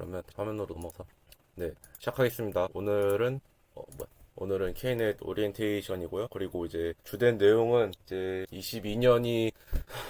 그러면 화면으로 넘어서 네, 시작하겠습니다. 오늘은 K넷 오리엔테이션이고요. 그리고 이제 주된 내용은 이제 22년이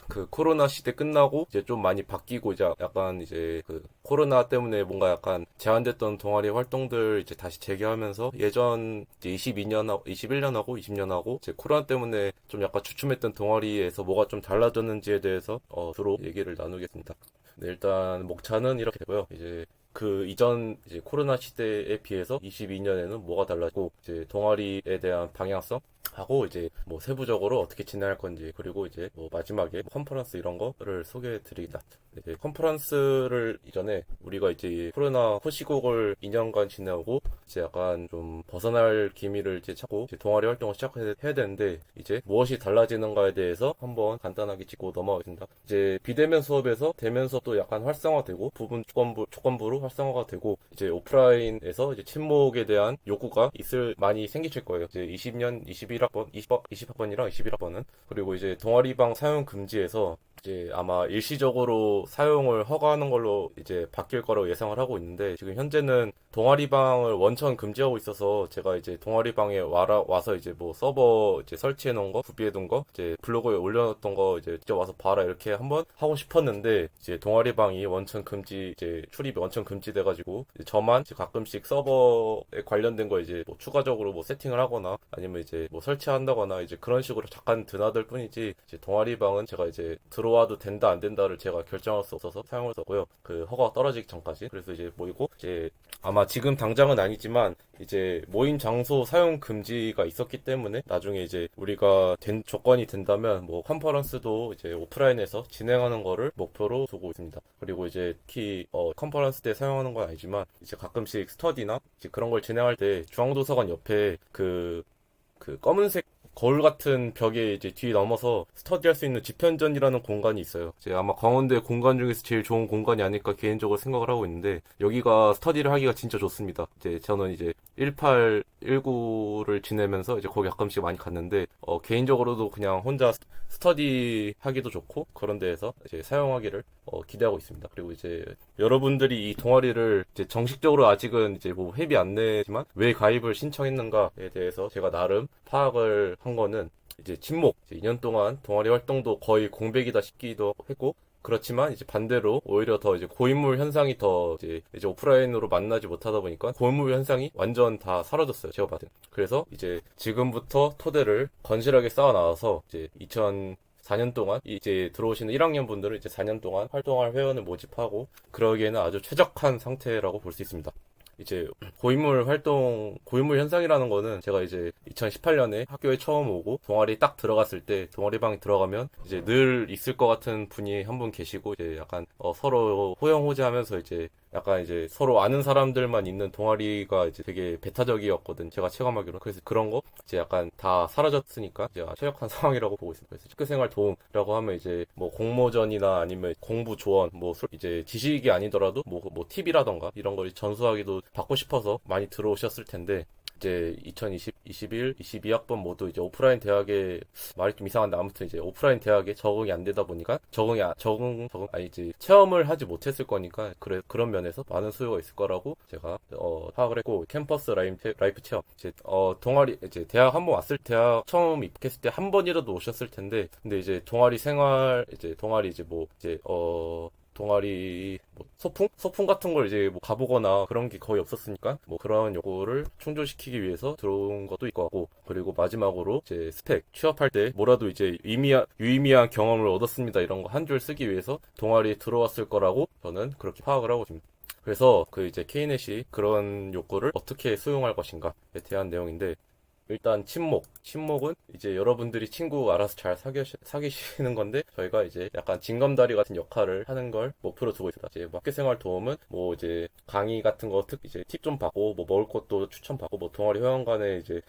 그 코로나 시대 끝나고 이제 좀 많이 바뀌고 이제 약간 이제 그 코로나 때문에 뭔가 약간 제한됐던 동아리 활동들 이제 다시 재개하면서 예전 이제 22년하고 21년하고 20년하고 이제 코로나 때문에 좀 약간 주춤했던 동아리에서 뭐가 좀 달라졌는지에 대해서 주로 얘기를 나누겠습니다. 네, 일단 목차는 이렇게 되고요. 이제 그 이전 이제 코로나 시대에 비해서 22년에는 뭐가 달라지고 이제 동아리에 대한 방향성 하고 이제 뭐 세부적으로 어떻게 진행할 건지 그리고 이제 뭐 마지막에 컨퍼런스 이런 거를 소개해 드리겠다. 이제 컨퍼런스를 이전에 우리가 이제 코로나 후시국을 2년간 지내고 이제 약간 좀 벗어날 기미를 이제 찾고 이제 동아리 활동을 시작해야 되는데 이제 무엇이 달라지는가에 대해서 한번 간단하게 짚고 넘어가겠습니다. 이제 비대면 수업에서 대면 수업도 약간 활성화되고 부분 조건부로 활성화가 되고 이제 오프라인에서 이제 친목에 대한 요구가 많이 생기실 거예요. 이제 20년 21학번, 20학번이랑 21학번은 그리고 이제 동아리방 사용 금지에서 이제 아마 일시적으로 사용을 허가하는 걸로 이제 바뀔 거라고 예상을 하고 있는데 지금 현재는 동아리방을 원천 금지하고 있어서 제가 이제 동아리방에 와서 이제 뭐 서버 이제 설치해 놓은 거, 구비해 둔 거, 이제 블로그에 올려놨던 거 이제 직접 와서 봐라 이렇게 한번 하고 싶었는데 이제 동아리방이 원천 금지 이제 출입이 원천 금지돼가지고 저만 이제 가끔씩 서버에 관련된 거 이제 뭐 추가적으로 뭐 세팅을 하거나 아니면 이제 뭐 설치한다거나 이제 그런 식으로 잠깐 드나들 뿐이지 이제 동아리방은 제가 이제 들어와도 된다 안 된다를 제가 결정할 수 없어서 사용을 썼고요. 그 허가가 떨어지기 전까지. 그래서 이제 모이고 이제 아마 지금 당장은 아니지만 이제 모임 장소 사용 금지가 있었기 때문에 나중에 이제 우리가 조건이 된다면 뭐 컨퍼런스도 이제 오프라인에서 진행하는 거를 목표로 두고 있습니다. 그리고 이제 특히 컨퍼런스 때 사용하는 건 아니지만 이제 가끔씩 스터디나 이제 그런 걸 진행할 때 중앙도서관 옆에 그 검은색 거울 같은 벽에 이제 뒤 넘어서 스터디할 수 있는 지편전이라는 공간이 있어요. 이제 아마 광운대 공간 중에서 제일 좋은 공간이 아닐까 개인적으로 생각을 하고 있는데 여기가 스터디를 하기가 진짜 좋습니다. 이제 저는 이제 18, 19를 지내면서 이제 거기 가끔씩 많이 갔는데 개인적으로도 그냥 혼자 스터디 하기도 좋고 그런 데에서 이제 사용하기를 기대하고 있습니다. 그리고 이제 여러분들이 이 동아리를 이제 정식적으로 아직은 이제 뭐 회비 안 내지만 왜 가입을 신청했는가에 대해서 제가 나름 파악을 한 거는 이제 친목, 이제 2년 동안 동아리 활동도 거의 공백이다 싶기도 했고 그렇지만 이제 반대로 오히려 더 이제 고인물 현상이 더 이제 오프라인으로 만나지 못하다 보니까 고인물 현상이 완전 다 사라졌어요. 제가 봤을 때. 그래서 이제 지금부터 토대를 건실하게 쌓아 나와서 이제 4년 동안 이제 들어오시는 1학년 분들은 이제 4년 동안 활동할 회원을 모집하고 그러기에는 아주 최적한 상태라고 볼 수 있습니다. 이제 고인물 현상이라는 거는 제가 이제 2018년에 학교에 처음 오고 동아리 딱 들어갔을 때 동아리방에 들어가면 이제 늘 있을 것 같은 분이 한 분 계시고 이제 약간 서로 호영호재하면서 이제 약간 이제 서로 아는 사람들만 있는 동아리가 이제 되게 배타적이었거든 제가 체감하기로. 그래서 그런 거 이제 약간 다 사라졌으니까 이제 최적한 상황이라고 보고 있습니다. 그래서 학교생활 도움이라고 하면 이제 뭐 공모전이나 아니면 공부 조언 뭐 이제 지식이 아니더라도 뭐 팁이라던가 이런 걸 전수하기도 받고 싶어서 많이 들어오셨을 텐데 이제 2020, 21, 22학번 모두 이제 오프라인 대학에 말이 좀 이상한데 아무튼 이제 오프라인 대학에 적응이 안 되다 보니까 이제 체험을 하지 못했을 거니까 그런 면에서 많은 수요가 있을 거라고 제가 파악을 했고 캠퍼스 라이프 체험 이제 동아리 이제 대학 한번 대학 처음 입학했을 때 한 번이라도 오셨을 텐데 근데 이제 동아리 생활 이제 동아리 이제 뭐 이제 동아리 뭐 소풍 같은 걸 이제 뭐 가보거나 그런 게 거의 없었으니까 뭐 그런 요구를 충족시키기 위해서 들어온 것도 있고 하고 그리고 마지막으로 이제 스펙 취업할 때 뭐라도 이제 유의미한 경험을 얻었습니다 이런 거 한 줄 쓰기 위해서 동아리에 들어왔을 거라고 저는 그렇게 파악을 하고 있습니다. 그래서 그 이제 K넷이 그런 욕구를 어떻게 수용할 것인가에 대한 내용인데 일단 침묵은 이제 여러분들이 친구 알아서 잘 사귀시는 건데 저희가 이제 약간 징검다리 같은 역할을 하는 걸 목표로 두고 있습니다. 이제 뭐 학교생활 도움은 뭐 이제 강의 같은 거 이제 팁 좀 받고 뭐 먹을 것도 추천받고 뭐 동아리 회원 간에 이제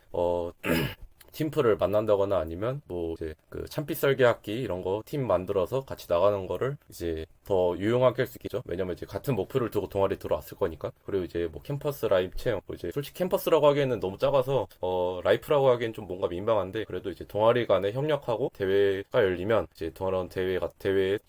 팀플을 만난다거나 아니면 뭐 이제 그 참빛 설계학기 이런 거 팀 만들어서 같이 나가는 거를 이제 더 유용하게 할 수 있겠죠. 왜냐면 이제 같은 목표를 두고 동아리 들어왔을 거니까. 그리고 이제 뭐 캠퍼스 라이프 체험, 뭐 이제 솔직히 캠퍼스라고 하기에는 너무 작아서 라이프라고 하기엔 좀 뭔가 민망한데, 그래도 이제 동아리 간에 협력하고 대회가 열리면 이제 그런 대회에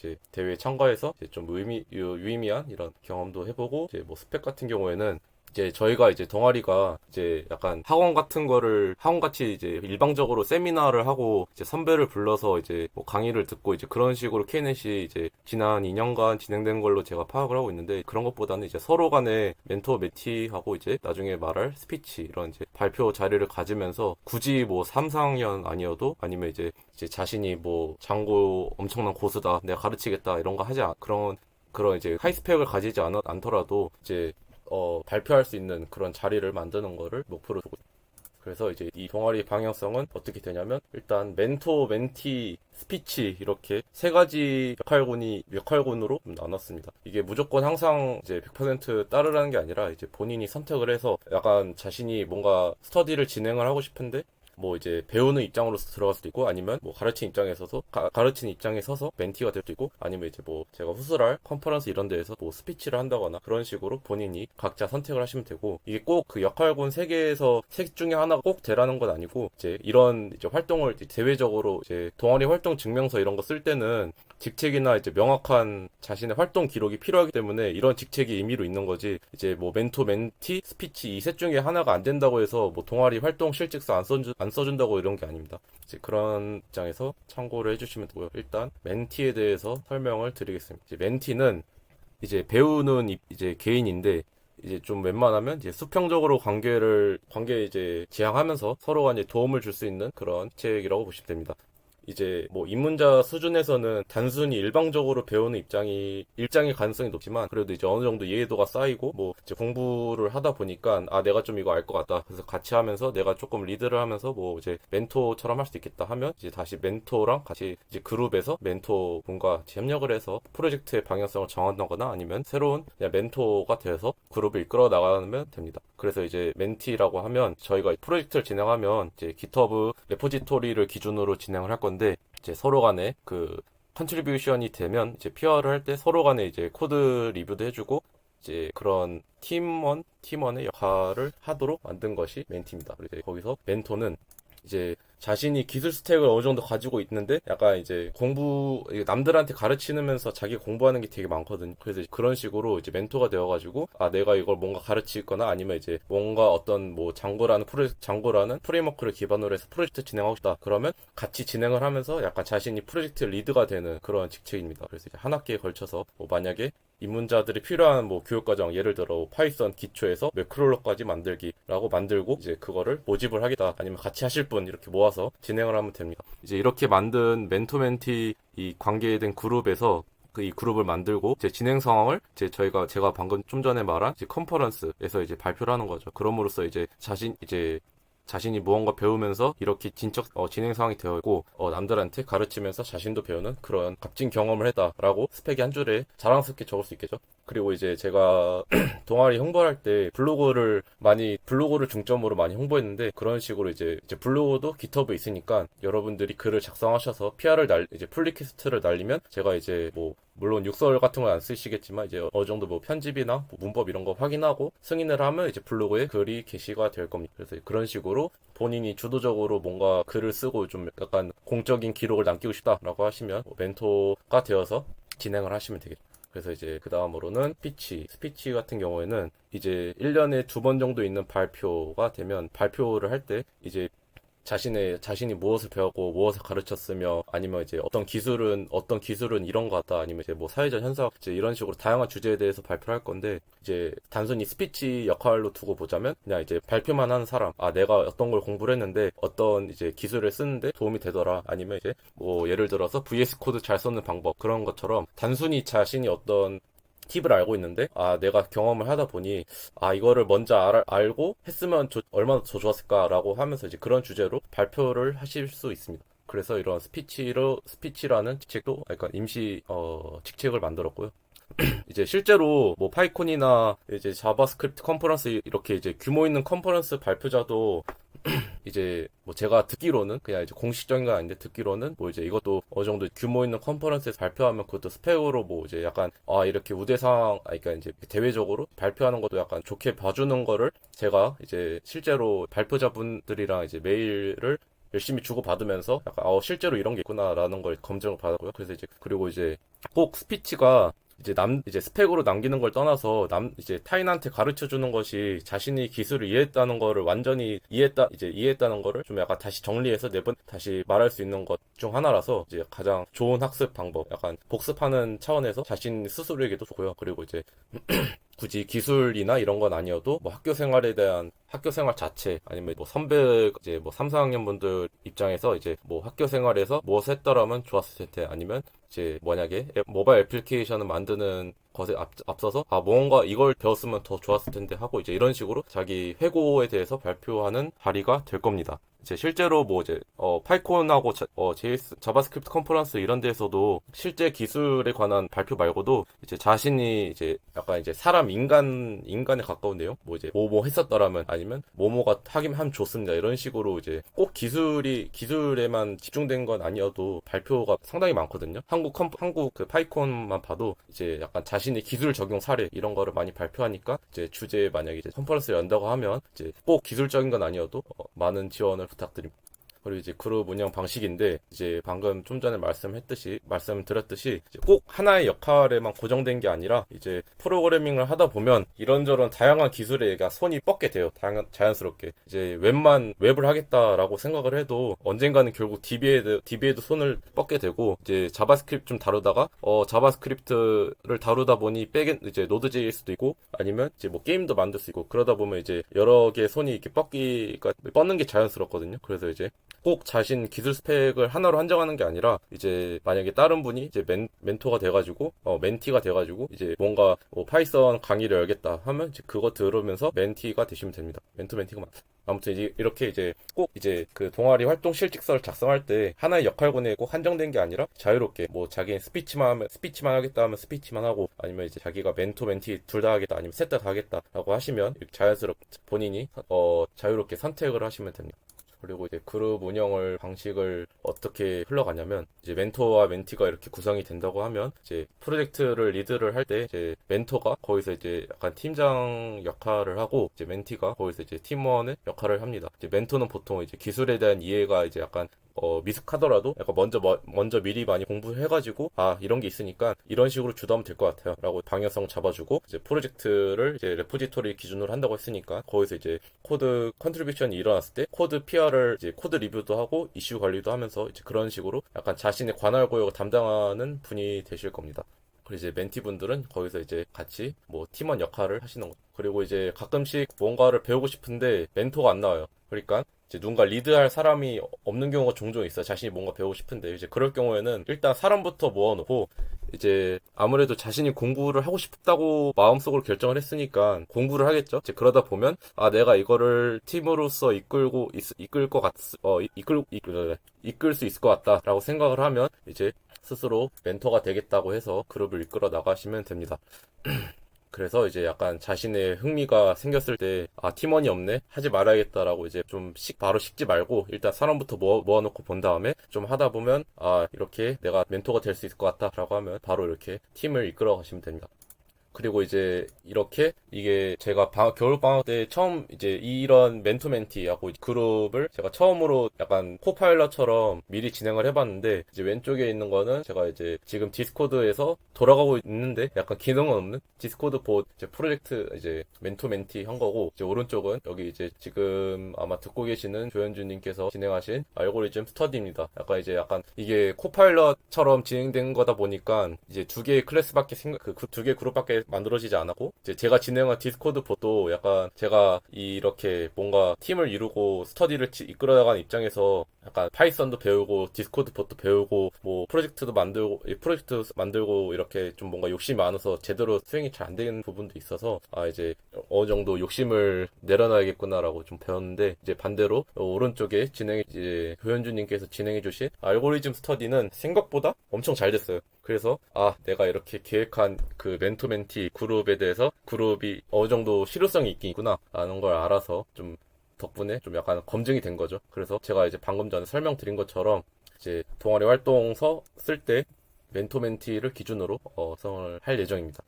참가해서 이제 좀 유의미한 이런 경험도 해보고, 이제 뭐 스펙 같은 경우에는 이제 저희가 이제 동아리가 이제 약간 학원같이 이제 일방적으로 세미나를 하고 이제 선배를 불러서 이제 뭐 강의를 듣고 이제 그런 식으로 KNET이 이제 지난 2년간 진행된 걸로 제가 파악을 하고 있는데, 그런 것보다는 이제 서로 간에 멘토 메티하고 이제 나중에 말할 스피치 이런 이제 발표 자리를 가지면서 굳이 뭐 3, 4학년 아니어도, 아니면 이제 자신이 뭐 장고 엄청난 고수다, 내가 가르치겠다 이런 거 그런 이제 하이스펙을 가지지 않더라도 이제 발표할 수 있는 그런 자리를 만드는 거를 목표로 두고 있습니다. 그래서 이제 이 동아리 방향성은 어떻게 되냐면, 일단 멘토, 멘티, 스피치 이렇게 세 가지 역할군으로 나눴습니다. 이게 무조건 항상 이제 100% 따르라는 게 아니라, 이제 본인이 선택을 해서 약간 자신이 뭔가 스터디를 진행을 하고 싶은데 뭐 이제 배우는 입장으로서 들어갈 수도 있고, 아니면 뭐 가르치는 입장에 서서 멘티가 될 수도 있고, 아니면 이제 뭐 제가 후술할 컨퍼런스 이런 데에서 뭐 스피치를 한다거나, 그런 식으로 본인이 각자 선택을 하시면 되고, 이게 꼭 그 역할군 세 중에 하나가 꼭 되라는 건 아니고, 이제 이런 이제 활동을 이제 대외적으로 이제 동아리 활동 증명서 이런 거 쓸 때는 직책이나 이제 명확한 자신의 활동 기록이 필요하기 때문에 이런 직책이 의미로 있는 거지, 이제 뭐 멘토, 멘티, 스피치 이 셋 중에 하나가 안 된다고 해서 뭐 동아리 활동 실직서 안 써준다고 이런 게 아닙니다. 이제 그런 입장에서 참고를 해주시면 되고요. 일단 멘티에 대해서 설명을 드리겠습니다. 이제 멘티는 이제 배우는 이제 개인인데, 이제 좀 웬만하면 이제 수평적으로 관계 이제 지향하면서 서로 간에 도움을 줄 수 있는 그런 책이라고 보시면 됩니다. 이제 뭐 입문자 수준에서는 단순히 일방적으로 배우는 입장의 가능성이 높지만, 그래도 이제 어느 정도 이해도가 쌓이고 뭐 이제 공부를 하다 보니까 내가 좀 이거 알 것 같다, 그래서 같이 하면서 내가 조금 리드를 하면서 뭐 이제 멘토처럼 할 수도 있겠다 하면, 이제 다시 멘토랑 같이 이제 그룹에서 멘토분과 협력을 해서 프로젝트의 방향성을 정한다거나, 아니면 새로운 그냥 멘토가 되어서 그룹을 이끌어 나가면 됩니다. 그래서 이제 멘티라고 하면, 저희가 프로젝트를 진행하면 이제 GitHub 레포지토리를 기준으로 진행을 할 건데, 이제 서로 간에 그 컨트리뷰션이 되면 이제 PR을 할 때 서로 간에 이제 코드 리뷰도 해주고, 이제 그런 팀원의 역할을 하도록 만든 것이 멘티입니다. 그래서 거기서 멘토는 이제 자신이 기술 스택을 어느 정도 가지고 있는데, 약간 이제 남들한테 가르치면서 자기 공부하는 게 되게 많거든요. 그래서 그런 식으로 이제 멘토가 되어가지고, 내가 이걸 뭔가 가르치거나, 아니면 이제 뭔가 어떤 뭐 장고라는 프레임워크를 기반으로 해서 프로젝트 진행하고 싶다, 그러면 같이 진행을 하면서 약간 자신이 프로젝트 리드가 되는 그런 직책입니다. 그래서 이제 한 학기에 걸쳐서 뭐 만약에 입문자들이 필요한 뭐 교육과정, 예를 들어 파이썬 기초에서 매크롤러까지 만들기라고 만들고, 이제 그거를 모집을 하겠다, 아니면 같이 하실 분 이렇게 모아서 진행을 하면 됩니다. 이제 이렇게 만든 멘토 멘티 이 관계된 그룹에서 이 그룹을 만들고, 제 진행 상황을 제가 방금 좀 전에 말한 이제 컨퍼런스에서 이제 발표를 하는 거죠. 그럼으로써 이제 자신이 무언가 배우면서 이렇게 진행 상황이 되어 있고, 남들한테 가르치면서 자신도 배우는 그런 값진 경험을 했다라고 스펙이 한 줄에 자랑스럽게 적을 수 있겠죠. 그리고 이제 제가 동아리 홍보할 때 블로그를 중점으로 많이 홍보했는데, 그런 식으로 이제 블로그도 GitHub에 있으니까 여러분들이 글을 작성하셔서 이제 풀리퀘스트를 날리면, 제가 이제 뭐 물론 육설 같은 건 안 쓰시겠지만, 이제 어느 정도 뭐 편집이나 뭐 문법 이런 거 확인하고 승인을 하면 이제 블로그에 글이 게시가 될 겁니다. 그래서 그런 식으로 본인이 주도적으로 뭔가 글을 쓰고 좀 약간 공적인 기록을 남기고 싶다라고 하시면 멘토가 되어서 진행을 하시면 되겠죠. 그래서 이제 그 다음으로는 스피치 같은 경우에는 이제 1년에 2번 정도 있는 발표가 되면, 발표를 할 때 이제 자신이 무엇을 배웠고 무엇을 가르쳤으며, 아니면 이제 어떤 기술은 이런 것 같다, 아니면 이제 뭐 사회적 현상, 이제 이런 식으로 다양한 주제에 대해서 발표를 할 건데, 이제 단순히 스피치 역할로 두고 보자면, 그냥 이제 발표만 하는 사람, 내가 어떤 걸 공부를 했는데 어떤 이제 기술을 쓰는데 도움이 되더라, 아니면 이제 뭐 예를 들어서 VS 코드 잘 쓰는 방법, 그런 것처럼 단순히 자신이 어떤 팁을 알고 있는데, 내가 경험을 하다 보니 이거를 먼저 알고 했으면 얼마나 더 좋았을까라고 하면서 이제 그런 주제로 발표를 하실 수 있습니다. 그래서 이런 스피치라는 직책도 약간 임시 직책을 만들었고요. 이제 실제로 뭐 파이콘이나 이제 자바스크립트 컨퍼런스 이렇게 이제 규모 있는 컨퍼런스 발표자도 이제 뭐 제가 듣기로는 그냥 이제 공식적인 건 아닌데 듣기로는 뭐 이제 이것도 어느 정도 규모 있는 컨퍼런스에서 발표하면 그것도 스펙으로 뭐 이제 약간 아 이렇게 우대상 그러니까 이제 대외적으로 발표하는 것도 약간 좋게 봐주는 거를 제가 이제 실제로 발표자분들이랑 이제 메일을 열심히 주고받으면서 약간 실제로 이런 게 있구나라는 걸 검증을 받았고요. 그래서 이제 그리고 이제 꼭 스피치가 이제 스펙으로 남기는 걸 떠나서 이제 타인한테 가르쳐 주는 것이 자신이 기술을 이해했다는 거를 완전히 이해했다는 거를 좀 약간 다시 정리해서 다시 말할 수 있는 것 중 하나라서 이제 가장 좋은 학습 방법, 약간 복습하는 차원에서 자신 스스로에게도 좋고요. 그리고 이제 굳이 기술이나 이런 건 아니어도 뭐 학교 생활에 대한 학교 생활 자체 아니면 뭐 선배 이제 뭐 3, 4학년 분들 입장에서 이제 뭐 학교 생활에서 무엇을 했더라면 좋았을 텐데 아니면 이제 만약에 모바일 애플리케이션을 만드는 것에 앞서서 뭔가 이걸 배웠으면 더 좋았을 텐데 하고 이제 이런 식으로 자기 회고에 대해서 발표하는 자리가 될 겁니다. 이제 실제로 뭐 이제 파이콘하고 JS 자바스크립트 컨퍼런스 이런 데에서도 실제 기술에 관한 발표 말고도 이제 자신이 이제 약간 이제 사람 인간에 가까운 내용 뭐 이제 뭐뭐 했었더라면 아니면 뭐뭐가 하면 좋습니다 이런 식으로 이제 꼭 기술에만 집중된 건 아니어도 발표가 상당히 많거든요. 한국 그 파이콘만 봐도 이제 약간 자신의 기술 적용 사례 이런 거를 많이 발표하니까 이제 주제에 만약에 이제 컨퍼런스를 연다고 하면 이제 꼭 기술적인 건 아니어도 많은 지원을 부탁드립니다. 그리고 이제 그룹 운영 방식인데 이제 방금 좀 전에 말씀드렸듯이 이제 꼭 하나의 역할에만 고정된 게 아니라 이제 프로그래밍을 하다 보면 이런저런 다양한 기술에 손이 뻗게 돼요. 자연스럽게 이제 웹을 하겠다라고 생각을 해도 언젠가는 결국 DB에도 손을 뻗게 되고 이제 자바스크립트 좀 다루다가 자바스크립트를 다루다 보니 이제 노드.js도 있고 아니면 이제 뭐 게임도 만들 수 있고 그러다 보면 이제 여러 개의 손이 이렇게 뻗는 게 자연스럽거든요. 그래서 이제 꼭 자신 기술 스펙을 하나로 한정하는 게 아니라 이제 만약에 다른 분이 이제 멘토가 돼가지고 멘티가 돼가지고 이제 뭔가 파이썬 강의를 열겠다 하면 이제 그거 들으면서 멘티가 되시면 됩니다. 멘티가 맞다. 아무튼 이제 이렇게 이제 꼭 이제 그 동아리 활동 실직서를 작성할 때 하나의 역할군에 꼭 한정된 게 아니라 자유롭게 뭐 자기는 스피치만 하겠다 하면 스피치만 하고 아니면 이제 자기가 멘티 둘 다 하겠다 아니면 셋 다 하겠다라고 하시면 자연스럽게 본인이 자유롭게 선택을 하시면 됩니다. 그리고 이제 그룹 운영을 방식을 어떻게 흘러가냐면 이제 멘토와 멘티가 이렇게 구성이 된다고 하면 이제 프로젝트를 리드를 할 때 이제 멘토가 거기서 이제 약간 팀장 역할을 하고 이제 멘티가 거기서 이제 팀원의 역할을 합니다. 이제 멘토는 보통 이제 기술에 대한 이해가 이제 약간 미숙하더라도 약간 먼저 미리 많이 공부해가지고 이런 게 있으니까 이런 식으로 주도하면 될 것 같아요 라고 방향성 잡아주고 이제 프로젝트를 이제 레포지토리 기준으로 한다고 했으니까 거기서 이제 코드 컨트리뷰션이 일어났을 때 코드 PR을 이제 코드 리뷰도 하고 이슈 관리도 하면서 이제 그런 식으로 약간 자신의 관할 구역을 담당하는 분이 되실 겁니다. 그리고 이제 멘티분들은 거기서 이제 같이 뭐 팀원 역할을 하시는 거죠. 그리고 이제 가끔씩 뭔가를 배우고 싶은데 멘토가 안 나와요. 그러니까 이제 누군가 리드할 사람이 없는 경우가 종종 있어요. 자신이 뭔가 배우고 싶은데 이제 그럴 경우에는 일단 사람부터 모아놓고 이제 아무래도 자신이 공부를 하고 싶다고 마음속으로 결정을 했으니까 공부를 하겠죠. 이제 그러다 보면 내가 이거를 팀으로서 이끌 수 있을 것 같다라고 생각을 하면 이제 스스로 멘토가 되겠다고 해서 그룹을 이끌어 나가시면 됩니다. 그래서 이제 약간 자신의 흥미가 생겼을 때 팀원이 없네 하지 말아야겠다라고 이제 좀 바로 식지 말고 일단 사람부터 모아놓고 본 다음에 좀 하다 보면 이렇게 내가 멘토가 될 수 있을 것 같다라고 하면 바로 이렇게 팀을 이끌어 가시면 됩니다. 그리고 이제 이렇게 이게 제가 겨울방학 때 처음 이제 이런 멘토 멘티하고 그룹을 제가 처음으로 약간 코파일럿처럼 미리 진행을 해봤는데 이제 왼쪽에 있는 거는 제가 이제 지금 디스코드에서 돌아가고 있는데 약간 기능은 없는 디스코드 이제 프로젝트 이제 멘토 멘티 한 거고 이제 오른쪽은 여기 이제 지금 아마 듣고 계시는 조현주님께서 진행하신 알고리즘 스터디입니다. 약간 이게 코파일럿처럼 진행된 거다 보니까 이제 두 개의 클래스밖에 두 개의 그룹밖에 만들어지지 않았고 이제 제가 진행한 디스코드 봇도 약간 제가 이렇게 뭔가 팀을 이루고 스터디를 이끌어 나가는 입장에서 약간 파이썬도 배우고 디스코드 봇도 배우고 뭐 프로젝트 만들고 이렇게 좀 뭔가 욕심이 많아서 제대로 수행이 잘 안 되는 부분도 있어서 이제 어느 정도 욕심을 내려놔야겠구나라고 좀 배웠는데 이제 반대로 오른쪽에 이제 조현주님께서 진행해주신 알고리즘 스터디는 생각보다 엄청 잘 됐어요. 그래서 내가 이렇게 계획한 그 멘토 멘티 그룹에 대해서 그룹이 어느 정도 실효성이 있긴 있구나 라는 걸 알아서 좀 덕분에 좀 약간 검증이 된 거죠. 그래서 제가 이제 방금 전에 설명드린 것처럼 이제 동아리 활동서 쓸 때 멘토 멘티를 기준으로 구성을 할 예정입니다.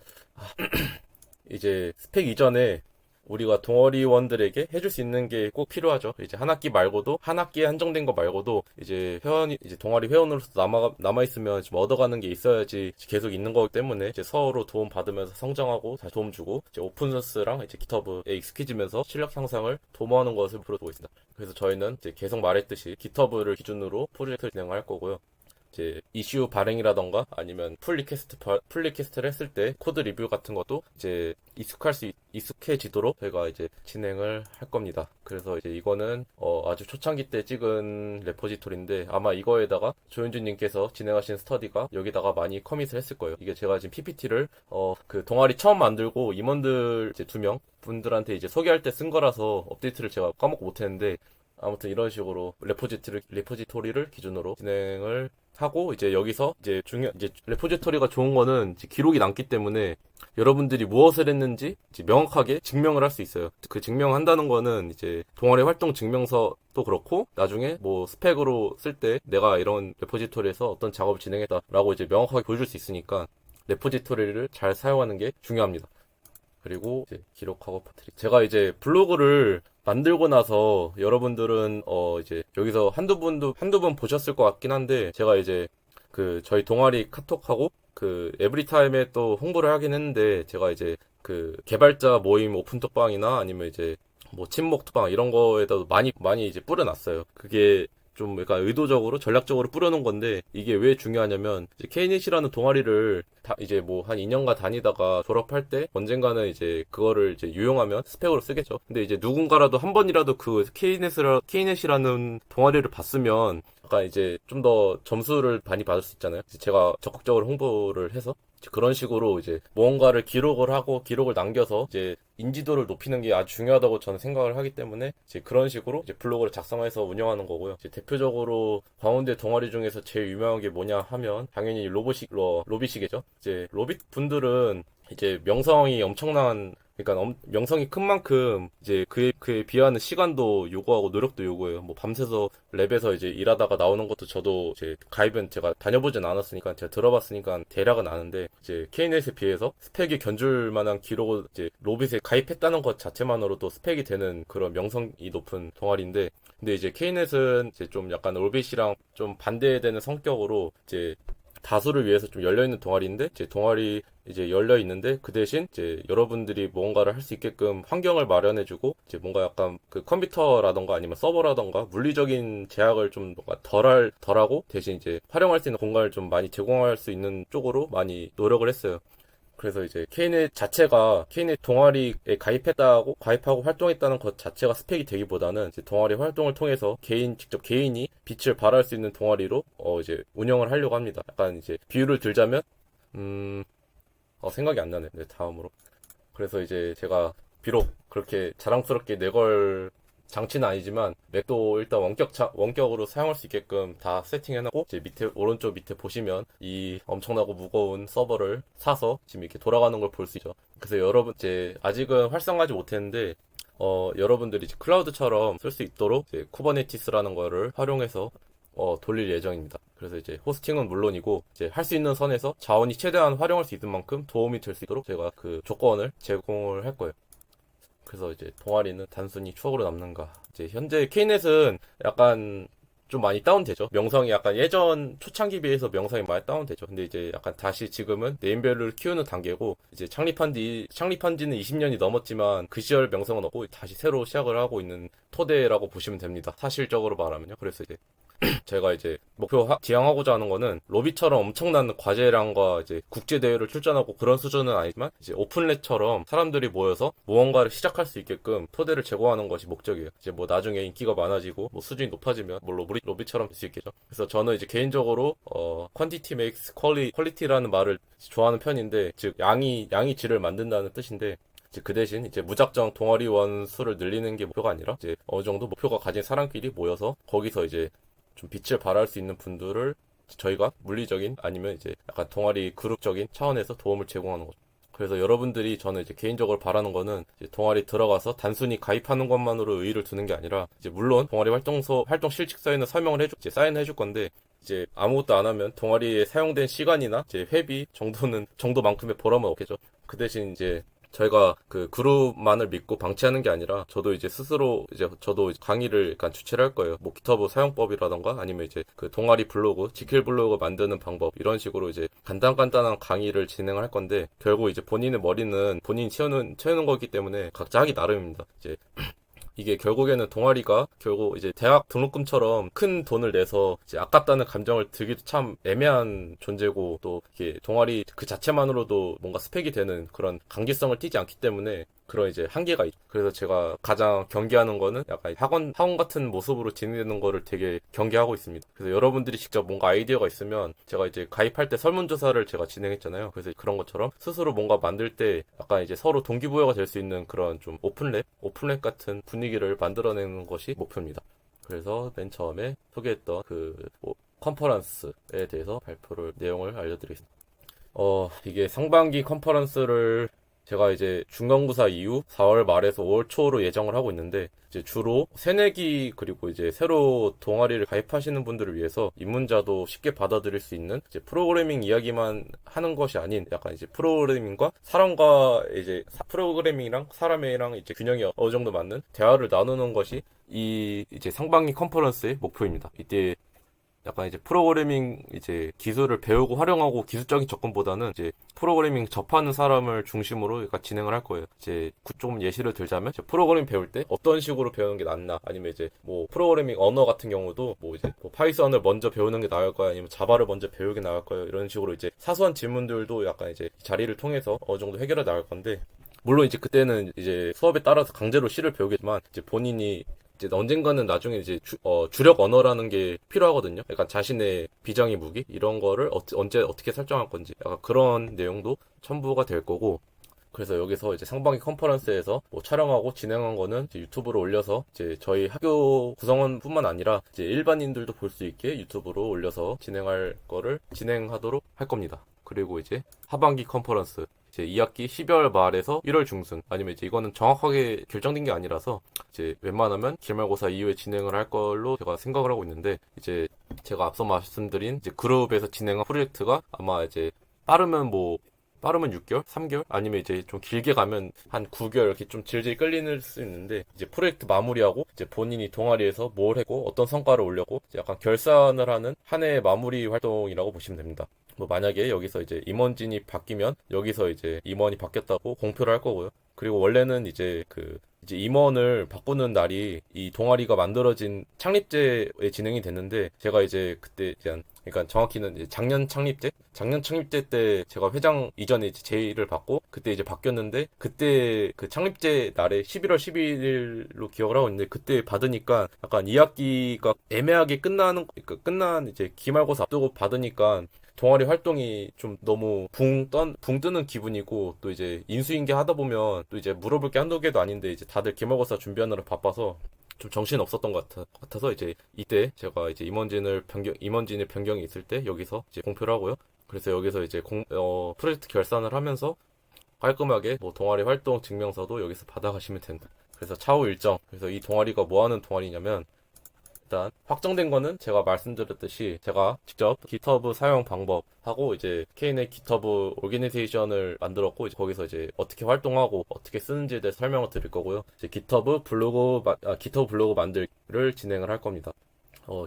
이제 스펙 이전에 우리가 동아리원들에게 해줄 수 있는 게 꼭 필요하죠. 이제 한 학기 말고도, 한 학기에 한정된 거 말고도, 이제 회원이, 이제 동아리 회원으로서 남아있으면 좀 얻어가는 게 있어야지 계속 있는 거기 때문에, 이제 서로 도움 받으면서 성장하고, 다시 도움 주고, 이제 오픈소스랑 이제 깃허브에 익숙해지면서 실력 상승을 도모하는 것을 목표로 있습니다. 그래서 저희는 이제 계속 말했듯이 깃허브를 기준으로 프로젝트를 진행할 거고요. 이제 이슈 발행이라던가 아니면 풀리캐스트를 했을 때 코드 리뷰 같은 것도 이제 익숙해지도록 저희가 이제 진행을 할 겁니다. 그래서 이제 이거는 아주 초창기 때 찍은 레포지토리인데 아마 이거에다가 조현주님께서 진행하신 스터디가 여기다가 많이 커밋을 했을 거예요. 이게 제가 지금 PPT를 그 동아리 처음 만들고 임원들 이제 2명 분들한테 이제 소개할 때 쓴 거라서 업데이트를 제가 까먹고 못했는데 아무튼 이런 식으로 레포지토리를 기준으로 진행을 하고 이제 여기서 이제 이제 레포지토리가 좋은 거는 이제 기록이 남기 때문에 여러분들이 무엇을 했는지 이제 명확하게 증명을 할 수 있어요. 그 증명한다는 거는 이제 동아리 활동 증명서도 그렇고 나중에 뭐 스펙으로 쓸 때 내가 이런 레포지토리에서 어떤 작업을 진행했다라고 이제 명확하게 보여줄 수 있으니까 레포지토리를 잘 사용하는 게 중요합니다. 그리고 이제 기록하고 퍼뜨리기. 제가 이제 블로그를 만들고 나서 여러분들은 이제 여기서 한두 분 보셨을 것 같긴 한데 제가 이제 그 저희 동아리 카톡하고 그 에브리타임에 또 홍보를 하긴 했는데 제가 이제 그 개발자 모임 오픈톡방이나 아니면 이제 뭐 친목톡방 이런 거에다도 많이 이제 뿌려놨어요. 그게 좀 약간 의도적으로 전략적으로 뿌려놓은 건데 이게 왜 중요하냐면 이제 K넷이라는 동아리를 이제 뭐 한 2년간 다니다가 졸업할 때 언젠가는 이제 그거를 이제 유용하면 스펙으로 쓰겠죠. 근데 이제 누군가라도 한 번이라도 그 K넷이라는 동아리를 봤으면 약간 이제 좀 더 점수를 많이 받을 수 있잖아요. 제가 적극적으로 홍보를 해서 그런 식으로 이제 무언가를 기록을 하고 기록을 남겨서 이제 인지도를 높이는 게 아주 중요하다고 저는 생각을 하기 때문에 이제 그런 식으로 이제 블로그를 작성해서 운영하는 거고요. 이제 대표적으로 광운대 동아리 중에서 제일 유명한 게 뭐냐 하면 당연히 로빗이겠죠. 이제 로빗 분들은 이제 명성이 엄청난 그러니까 명성이 큰 만큼 이제 그에 비하는 시간도 요구하고 노력도 요구해요. 뭐 밤새서 랩에서 이제 일하다가 나오는 것도 저도 이제 가입은 제가 다녀보진 않았으니까 제가 들어봤으니까 대략은 아는데 이제 K넷에 비해서 스펙이 견줄 만한 기록을 이제 로빗에 가입했다는 것 자체만으로도 스펙이 되는 그런 명성이 높은 동아리인데 근데 이제 K넷은 이제 좀 약간 로빗이랑 좀 반대되는 성격으로 이제 다수를 위해서 좀 열려있는 동아리인데 이제 동아리 이제 열려 있는데 그 대신 이제 여러분들이 뭔가를 할 수 있게끔 환경을 마련해주고 이제 뭔가 약간 그 컴퓨터라던가 아니면 서버라던가 물리적인 제약을 좀 뭔가 덜하고 대신 이제 활용할 수 있는 공간을 좀 많이 제공할 수 있는 쪽으로 많이 노력을 했어요. 그래서 이제 K넷 동아리에 가입하고 활동했다는 것 자체가 스펙이 되기보다는 이제 동아리 활동을 통해서 직접 개인이 빛을 발할 수 있는 동아리로 이제 운영을 하려고 합니다. 약간 이제 비유를 들자면 생각이 안 나네. 네, 다음으로. 그래서 이제 제가 비록 그렇게 자랑스럽게 내걸 장치는 아니지만 맥도 일단 원격으로 사용할 수 있게끔 다 세팅해놓고 이제 오른쪽 밑에 보시면 이 엄청나고 무거운 서버를 사서 지금 이렇게 돌아가는 걸 볼 수 있죠. 그래서 여러분 이제 아직은 활성화하지 못했는데 여러분들이 이제 클라우드처럼 쓸 수 있도록 이제 쿠버네티스라는 거를 활용해서 돌릴 예정입니다. 그래서 이제 호스팅은 물론이고 이제 할 수 있는 선에서 자원이 최대한 활용할 수 있는 만큼 도움이 될 수 있도록 제가 그 조건을 제공을 할 거예요. 그래서 이제 동아리는 단순히 추억으로 남는가. 이제 현재 K넷은 약간 좀 많이 다운되죠. 명성이 약간 예전 초창기 비해서 명성이 많이 다운되죠. 근데 이제 약간 다시 지금은 네임밸류를 키우는 단계고 이제 창립한 지는 20년이 넘었지만 그 시절 명성은 없고 다시 새로 시작을 하고 있는 토대라고 보시면 됩니다. 사실적으로 말하면요. 그래서 이제 제가 이제 지향하고자 하는 거는 로비처럼 엄청난 과제량과 이제 국제대회를 출전하고 그런 수준은 아니지만 이제 오픈랩처럼 사람들이 모여서 무언가를 시작할 수 있게끔 토대를 제공하는 것이 목적이에요. 이제 뭐 나중에 인기가 많아지고 뭐 수준이 높아지면 뭐 로비처럼 될 수 있겠죠. 그래서 저는 이제 개인적으로 quantity makes quality라는 말을 좋아하는 편인데 즉 양이 질을 만든다는 뜻인데 그 대신 이제 무작정 동아리원 수를 늘리는 게 목표가 아니라 이제 어느 정도 목표가 가진 사람끼리 모여서 거기서 이제 좀 빛을 발할 수 있는 분들을 저희가 물리적인 아니면 이제 약간 동아리 그룹적인 차원에서 도움을 제공하는 거죠. 그래서 여러분들이 저는 이제 개인적으로 바라는 거는 이제 동아리 들어가서 단순히 가입하는 것만으로 의의를 두는 게 아니라 이제 물론 동아리 활동 실직서에는 설명을 이제 사인을 해줄 건데 이제 아무것도 안 하면 동아리에 사용된 시간이나 이제 회비 정도만큼의 보람은 없겠죠. 그 대신 이제 저희가 그 그룹만을 믿고 방치하는 게 아니라 저도 이제 스스로 이제 저도 강의를 약간 주최를 할 거예요. 뭐 기터브 사용법이라던가 아니면 이제 그 동아리 블로그, 지킬 블로그 만드는 방법 이런 식으로 이제 간단한 강의를 진행을 할 건데 결국 이제 본인의 머리는 본인이 채우는 거기 때문에 각자 하기 나름입니다. 이제 이게 결국에는 동아리가 결국 이제 대학 등록금처럼 큰 돈을 내서 이제 아깝다는 감정을 들기도 참 애매한 존재고 또 이게 동아리 그 자체만으로도 뭔가 스펙이 되는 그런 강제성을 띠지 않기 때문에 그런 이제 한계가 있죠. 그래서 제가 가장 경계하는 거는 약간 학원 같은 모습으로 진행되는 거를 되게 경계하고 있습니다. 그래서 여러분들이 직접 뭔가 아이디어가 있으면 제가 이제 가입할 때 설문조사를 제가 진행했잖아요. 그래서 그런 것처럼 스스로 뭔가 만들 때 약간 이제 서로 동기부여가 될 수 있는 그런 좀 오픈랩 같은 분위기를 만들어내는 것이 목표입니다. 그래서 맨 처음에 소개했던 컨퍼런스에 대해서 내용을 알려드리겠습니다. 이게 상반기 컨퍼런스를 제가 이제 중간고사 이후 4월 말에서 5월 초로 예정을 하고 있는데 이제 주로 새내기 그리고 이제 새로 동아리를 가입하시는 분들을 위해서 입문자도 쉽게 받아들일 수 있는 이제 프로그래밍 이야기만 하는 것이 아닌 약간 이제 프로그래밍이랑 사람이랑 이제 균형이 어느 정도 맞는 대화를 나누는 것이 이 이제 상반기 컨퍼런스의 목표입니다. 이때 약간 이제 프로그래밍 이제 기술을 배우고 활용하고 기술적인 접근보다는 이제 프로그래밍 접하는 사람을 중심으로 약간 진행을 할 거예요. 이제 좀 예시를 들자면 프로그래밍 배울 때 어떤 식으로 배우는 게 낫나 아니면 이제 뭐 프로그래밍 언어 같은 경우도 뭐 이제 뭐 파이썬을 먼저 배우는 게 나을 거야 아니면 자바를 먼저 배우는 게 나을 거야 이런 식으로 이제 사소한 질문들도 약간 이제 자리를 통해서 어느 정도 해결해 나갈 건데 물론 이제 그때는 이제 수업에 따라서 강제로 C를 배우겠지만 이제 본인이 이제 언젠가는 나중에 이제 주력 언어라는 게 필요하거든요. 약간 자신의 비장의 무기 이런 거를 언제 어떻게 설정할 건지 약간 그런 내용도 첨부가 될 거고. 그래서 여기서 이제 상반기 컨퍼런스에서 뭐 촬영하고 진행한 거는 이제 유튜브로 올려서 이제 저희 학교 구성원뿐만 아니라 이제 일반인들도 볼 수 있게 유튜브로 올려서 진행하도록 할 겁니다. 그리고 이제 하반기 컨퍼런스 이제 2학기 12월 말에서 1월 중순 아니면 이제 이거는 정확하게 결정된 게 아니라서 이제 웬만하면 기말고사 이후에 진행을 할 걸로 제가 생각을 하고 있는데 이제 제가 앞서 말씀드린 이제 그룹에서 진행한 프로젝트가 아마 이제 빠르면 6개월? 3개월? 아니면 이제 좀 길게 가면 한 9개월 이렇게 좀 질질 끌리는 수 있는데 이제 프로젝트 마무리하고 이제 본인이 동아리에서 뭘 했고 어떤 성과를 올렸고 약간 결산을 하는 한 해의 마무리 활동이라고 보시면 됩니다. 뭐 만약에 여기서 이제 임원진이 바뀌면 여기서 이제 임원이 바뀌었다고 공표를 할 거고요. 그리고 원래는 이제 이제 임원을 바꾸는 날이 이 동아리가 만들어진 창립제에 진행이 됐는데 제가 이제 그때 이제 그러니까 정확히는 이제 작년 창립제 때 제가 회장 이전에 이제 제의를 받고 그때 이제 바뀌었는데 그때 그 창립제 날에 11월 11일로 기억을 하고 있는데 그때 받으니까 약간 2학기가 애매하게 끝난 이제 기말고사 앞두고 받으니까 동아리 활동이 좀 너무 붕 뜨는 기분이고 또 이제 인수인계 하다 보면 또 이제 물어볼 게 한두 개도 아닌데 이제 다들 기말고사 준비하느라 바빠서 좀 정신 없었던 것 같아서 이제 이때 제가 이제 임원진의 변경이 있을 때 여기서 이제 공표를 하고요. 그래서 여기서 이제 프로젝트 결산을 하면서 깔끔하게 뭐 동아리 활동 증명서도 여기서 받아가시면 된다. 그래서 차후 일정. 그래서 이 동아리가 뭐 하는 동아리냐면 일단 확정된 거는 제가 말씀드렸듯이 제가 직접 GitHub 사용 방법하고 이제 Knet GitHub 오르게니제이션을 만들었고 이제 거기서 이제 어떻게 활동하고 어떻게 쓰는지에 대해서 설명을 드릴 거고요. 이제 GitHub 블로그 만들기를 진행을 할 겁니다.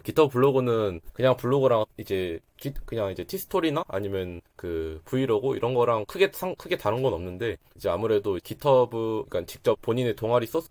GitHub 블로그는 그냥 블로그랑 이제 그냥 이제 티스토리나 아니면 그 브이로그 이런 거랑 크게 다른 건 없는데 이제 아무래도 GitHub 그러니까 직접 본인의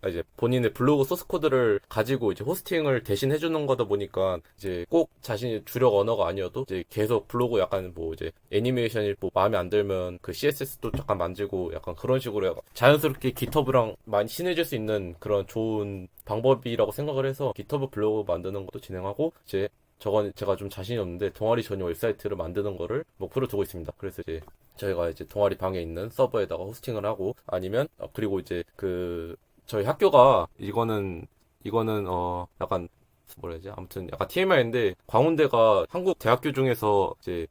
이제 본인의 블로그 소스 코드를 가지고 이제 호스팅을 대신 해주는 거다 보니까 이제 꼭 자신의 주력 언어가 아니어도 이제 계속 블로그 약간 뭐 이제 애니메이션이 뭐 마음에 안 들면 그 CSS도 잠깐 만지고 약간 그런 식으로 약간 자연스럽게 GitHub랑 많이 친해질 수 있는 그런 좋은 방법이라고 생각을 해서 GitHub 블로그 만드는 것도 진행하고 이제 저건 제가 좀 자신이 없는데 동아리 전용 웹사이트를 만드는 거를 목표로 두고 있습니다. 그래서 이제 저희가 이제 동아리 방에 있는 서버에다가 호스팅을 하고 아니면 그리고 이제 저희 학교가 이거는 약간 뭐라 해야지? 아무튼 약간 TMI인데 광운대가 한국 대학교 중에서 이제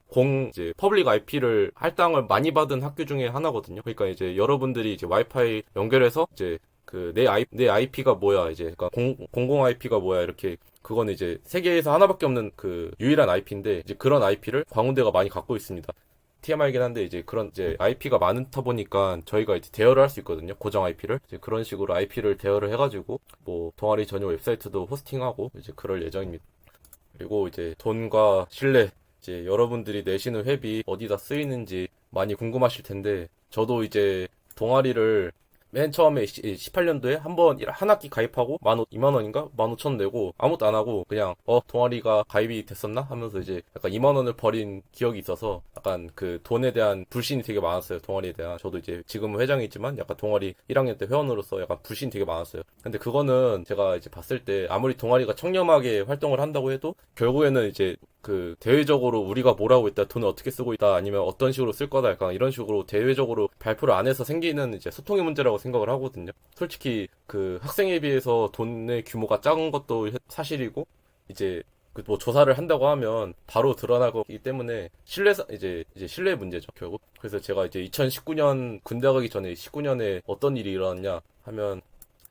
퍼블릭 IP를 할당을 많이 받은 학교 중에 하나거든요. 그러니까 이제 여러분들이 이제 와이파이 연결해서 이제 그 내 IP가 뭐야 이제 그러니까 공공 IP가 뭐야 이렇게 그거는 이제 세계에서 하나밖에 없는 그 유일한 IP인데 이제 그런 IP를 광운대가 많이 갖고 있습니다. TMI이긴 한데 이제 그런 이제 IP가 많다 보니까 저희가 이제 대여를 할 수 있거든요. 고정 IP를 이제 그런 식으로 IP를 대여를 해가지고 뭐 동아리 전용 웹사이트도 호스팅하고 이제 그럴 예정입니다. 그리고 이제 돈과 신뢰 이제 여러분들이 내시는 회비 어디다 쓰이는지 많이 궁금하실 텐데 저도 이제 동아리를 맨 처음에 18년도에 한번 한 학기 가입하고 2만 원인가 15,000원 내고 아무것도 안 하고 그냥 동아리가 가입이 됐었나 하면서 이제 약간 2만 원을 버린 기억이 있어서 약간 그 돈에 대한 불신이 되게 많았어요. 동아리에 대한. 저도 이제 지금은 회장이지만 약간 동아리 1학년 때 회원으로서 약간 불신이 되게 많았어요. 근데 그거는 제가 이제 봤을 때 아무리 동아리가 청렴하게 활동을 한다고 해도 결국에는 이제 그 대외적으로 우리가 뭘 하고 있다, 돈을 어떻게 쓰고 있다, 아니면 어떤 식으로 쓸 거다, 약간 이런 식으로 대외적으로 발표를 안 해서 생기는 이제 소통의 문제라고 생각을 하거든요. 솔직히 그 학생에 비해서 돈의 규모가 작은 것도 사실이고 이제 그 뭐 조사를 한다고 하면 바로 드러나기 때문에 이제 신뢰 문제죠 결국. 그래서 제가 이제 2019년 군대 가기 전에 19년에 어떤 일이 일어났냐 하면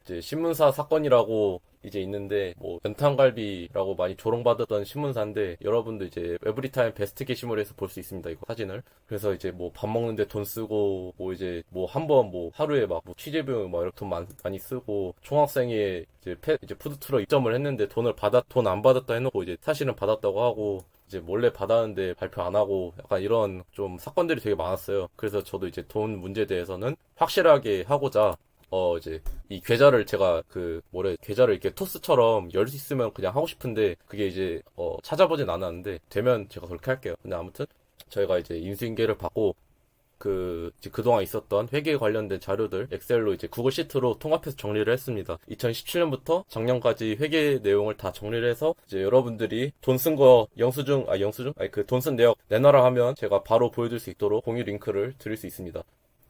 이제 신문사 사건이라고 이제 있는데 뭐 연탄갈비라고 많이 조롱받았던 신문사인데 여러분도 이제 에브리타임 베스트 게시물에서 볼 수 있습니다 이거 사진을. 그래서 이제 뭐 밥 먹는데 돈 쓰고 뭐 이제 뭐 한 번 뭐 하루에 막뭐 취재비용 막 이렇게 돈 많이 쓰고 총학생회 이제 푸드트럭 입점을 했는데 돈 안 받았다 해놓고 이제 사실은 받았다고 하고 이제 몰래 받았는데 발표 안 하고 약간 이런 좀 사건들이 되게 많았어요. 그래서 저도 이제 돈 문제에 대해서는 확실하게 하고자 이제, 이 계좌를 제가 계좌를 이렇게 토스처럼 열 수 있으면 그냥 하고 싶은데, 그게 이제, 찾아보진 않았는데, 되면 제가 그렇게 할게요. 근데 아무튼, 저희가 이제 인수인계를 받고, 이제 그동안 있었던 회계에 관련된 자료들, 엑셀로 이제 구글 시트로 통합해서 정리를 했습니다. 2017년부터 작년까지 회계 내용을 다 정리를 해서, 이제 여러분들이 돈 쓴 거 영수증? 아니, 그 돈 쓴 내역 내놔라 하면 제가 바로 보여줄 수 있도록 공유 링크를 드릴 수 있습니다.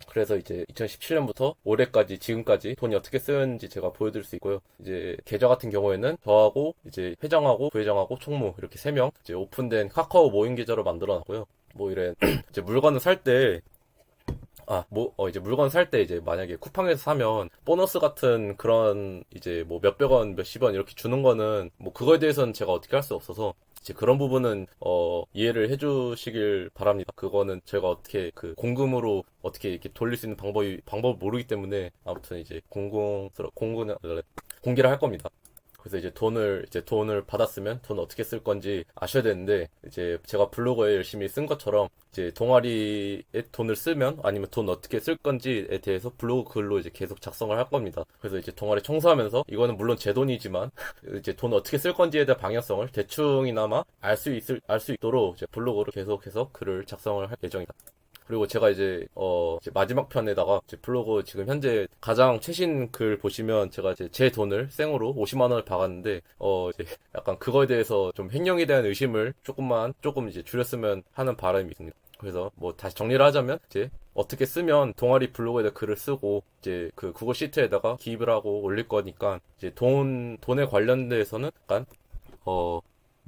그래서 이제 2017년부터 올해까지 지금까지 돈이 어떻게 쓰였는지 제가 보여드릴 수 있고요. 이제 계좌 같은 경우에는 저하고 이제 회장하고 부회장하고 총무 이렇게 3명 이제 오픈된 카카오 모임 계좌로 만들어 놨고요. 뭐 이런 이제 물건을 살 때 이제 물건 살 때 이제 만약에 쿠팡에서 사면 보너스 같은 그런 이제 뭐 몇백 원, 몇십 원 이렇게 주는 거는 뭐 그거에 대해서는 제가 어떻게 할 수 없어서 이제 그런 부분은 이해를 해주시길 바랍니다. 그거는 제가 어떻게 그 공금으로 어떻게 이렇게 돌릴 수 있는 방법을 모르기 때문에 아무튼 이제 공개를 할 겁니다. 그래서 이제 돈을 받았으면 돈 어떻게 쓸 건지 아셔야 되는데, 이제 제가 블로그에 열심히 쓴 것처럼, 이제 동아리에 돈을 쓰면, 아니면 돈 어떻게 쓸 건지에 대해서 블로그 글로 이제 계속 작성을 할 겁니다. 그래서 이제 동아리 청소하면서, 이거는 물론 제 돈이지만, 이제 돈 어떻게 쓸 건지에 대한 방향성을 대충이나마 알 수 있도록 이제 블로그로 계속해서 글을 작성을 할 예정입니다. 그리고 제가 이제 마지막 편에다가 이제 블로그 지금 현재 가장 최신 글 보시면 제가 이제 제 돈을 생으로 50만 원을 박았는데 이제 약간 그거에 대해서 좀 횡령에 대한 의심을 조금 이제 줄였으면 하는 바람이 있습니다. 그래서 뭐 다시 정리를 하자면 이제 어떻게 쓰면 동아리 블로그에다 글을 쓰고 이제 그 구글 시트에다가 기입을 하고 올릴 거니까 이제 돈에 관련돼서는 약간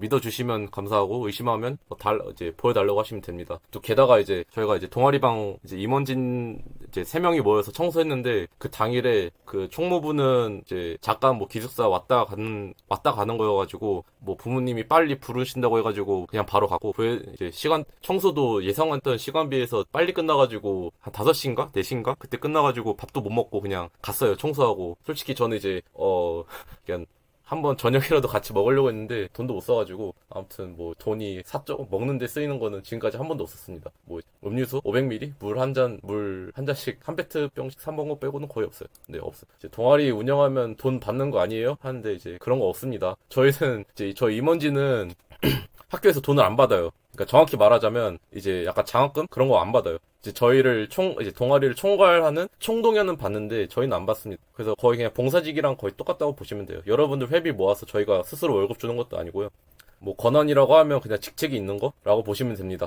믿어주시면 감사하고 의심하면 이제 보여달라고 하시면 됩니다. 또 게다가 이제 저희가 이제 동아리방 이제 임원진 이제 3명이 모여서 청소했는데 그 당일에 그 총무부는 이제 잠깐 뭐 기숙사 왔다 가는 거여가지고 뭐 부모님이 빨리 부르신다고 해가지고 그냥 바로 가고 이제 청소도 예상했던 시간 비해서 빨리 끝나가지고 한 5시인가 4시인가 그때 끝나가지고 밥도 못 먹고 그냥 갔어요. 청소하고. 솔직히 저는 이제 그냥 한번 저녁이라도 같이 먹으려고 했는데 돈도 못 써가지고 아무튼 뭐 돈이 사적 먹는 데 쓰이는 거는 지금까지 한 번도 없었습니다. 뭐 음료수 500ml 물 한 잔씩 한 페트병씩 사 먹은 거 빼고는 거의 없어요. 네, 없어요. 이제 동아리 운영하면 돈 받는 거 아니에요? 하는데 이제 그런 거 없습니다. 저희는 이제 저희 임원진은 학교에서 돈을 안 받아요. 그러니까 정확히 말하자면 이제 약간 장학금 그런 거 안 받아요. 이제 이제 동아리를 총괄하는 총동연은 받는데 저희는 안 받습니다. 그래서 거의 그냥 봉사직이랑 거의 똑같다고 보시면 돼요. 여러분들 회비 모아서 저희가 스스로 월급 주는 것도 아니고요. 뭐 권한이라고 하면 그냥 직책이 있는 거라고 보시면 됩니다.